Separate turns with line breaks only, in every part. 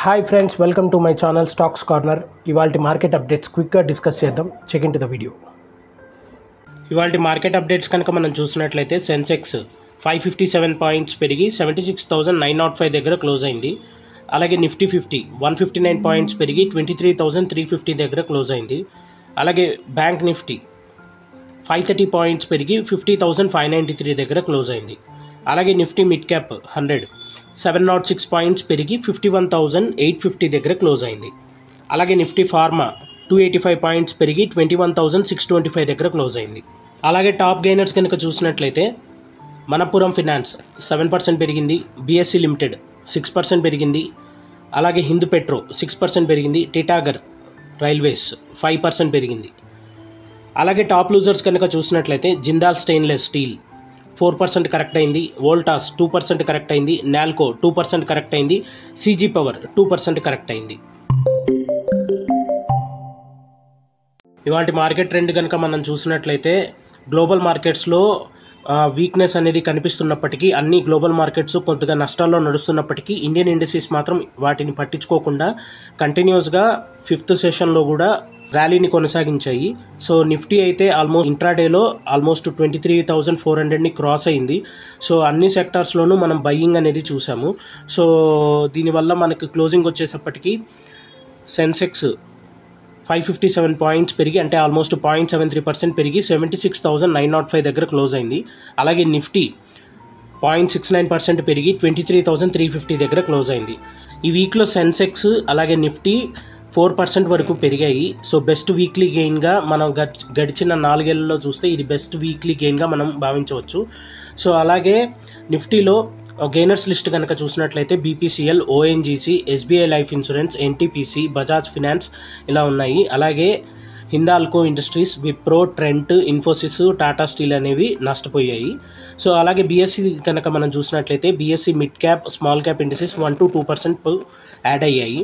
Hi friends, welcome to my channel stocks corner. ఇవాల్టి market updates క్విక్గా discuss చేద్దాం. Check in to the video. ఇవాల్టి market updates కనుక మనం చూసినట్లయితే సెన్సెక్స్ 557 పాయింట్స్ పెరిగి 76,905 దగ్గర క్లోజ్ అయింది. అలాగే నిఫ్టీ 159 పాయింట్స్ పెరిగి 23,350 దగ్గర క్లోజ్ అయింది. అలాగే బ్యాంక్ నిఫ్టీ 530 పాయింట్స్ పెరిగి 50,593 దగ్గర క్లోజ్ అయింది. అలాగే నిఫ్టీ మిడ్ క్యాప్ 100 706 పాయింట్స్ పెరిగి 51,850 దగ్గర క్లోజ్ అయింది. అలాగే నిఫ్టీ ఫార్మా 285 పాయింట్స్ పెరిగి 21,625 దగ్గర క్లోజ్ అయింది. అలాగే టాప్ గెయినర్స్ కనుక చూసినట్లయితే మనపురం ఫినాన్స్ 7% పెరిగింది, బిఎస్సి లిమిటెడ్ 6% పెరిగింది, అలాగే హిందూ పెట్రో 6% పెరిగింది, టిటాగర్ రైల్వేస్ 5% పెరిగింది. అలాగే టాప్ లూజర్స్ కనుక చూసినట్లయితే జిందాల్ స్టెయిన్లెస్ స్టీల్ 4% కరెక్ట్ అయింది, వోల్టాస్ 2% కరెక్ట్ అయింది, నాల్కో 2% కరెక్ట్ అయింది, సీజీ పవర్ 2% కరెక్ట్ అయింది. ఇవాళ మార్కెట్ ట్రెండ్ కనుక మనం చూసినట్లయితే గ్లోబల్ మార్కెట్స్లో వీక్నెస్ అనేది కనిపిస్తున్నప్పటికీ, అన్ని గ్లోబల్ మార్కెట్స్ కొద్దిగా నష్టాల్లో నడుస్తున్నప్పటికీ ఇండియన్ ఇండస్ట్రీస్ మాత్రం వాటిని పట్టించుకోకుండా కంటిన్యూస్గా 5th సెషన్లో కూడా ర్యాలీని కొనసాగించాయి. సో నిఫ్టీ అయితే ఆల్మోస్ట్ ఇంట్రాడేలో ఆల్మోస్ట్ 23,400ని క్రాస్ అయింది. సో అన్ని సెక్టార్స్లోనూ మనం బయ్యింగ్ అనేది చూసాము. సో దీనివల్ల మనకు క్లోజింగ్ వచ్చేసప్పటికి సెన్సెక్స్ 557 పాయింట్స్ పెరిగి, అంటే ఆల్మోస్ట్ 0.73% పెరిగి 76,905 దగ్గర క్లోజ్ అయింది. అలాగే నిఫ్టీ 0.69% పెరిగి 23,350 దగ్గర క్లోజ్ అయింది. ఈ వీక్లో సెన్సెక్స్ అలాగే నిఫ్టీ 4% వరకు పెరిగాయి. సో బెస్ట్ వీక్లీ గెయిన్గా మనం గడిచిన 4 ఏళ్లలో చూస్తే ఇది బెస్ట్ వీక్లీ గెయిన్గా మనం భావించవచ్చు. సో అలాగే నిఫ్టీలో గెయినర్స్ లిస్ట్ కనుక చూసినట్లయితే BPCL, ONGC, SBI life insurance, NTPC, Bajaj finance ఇలా ఉన్నాయి. అలాగే Hindalco industries, Wipro, Trent, Infosys, Tata steel అనేవి నష్టపోయాయి. సో అలాగే బీఎస్సీ కనుక మనం చూసినట్లయితే BSc mid cap, small cap industries 1-2% add అయ్యాయి.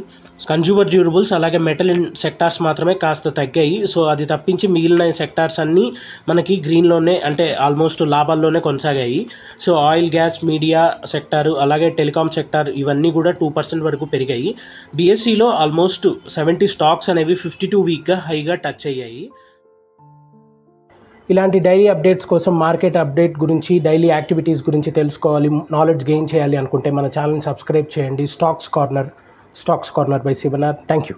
కన్జ్యూమర్ డ్యూరబుల్స్ అలాగే మెటల్ సెక్టార్స్ మాత్రమే కాస్త తగ్గాయి. సో అది తప్పించి మిగిలిన సెక్టార్స్ అన్నీ మనకి గ్రీన్లోనే, అంటే ఆల్మోస్ట్ లాభాల్లోనే కొనసాగాయి. So oil, gas, media sector అలాగే టెలికాం సెక్టార్ ఇవన్నీ కూడా 2% వరకు పెరిగాయి. బీఎస్సీలో ఆల్మోస్ట్ 70 స్టాక్స్ అనేవి 52 వీక్గా హైగా టచ్ అయ్యాయి. ఇలాంటి డైలీ అప్డేట్స్ కోసం, మార్కెట్ అప్డేట్ గురించి, డైలీ యాక్టివిటీస్ గురించి తెలుసుకోవాలి, నాలెడ్జ్ గెయిన్ చేయాలి అనుకుంటే మన ఛానల్ని సబ్స్క్రైబ్ చేయండి. Stocks corner by Shivanath. Thank you.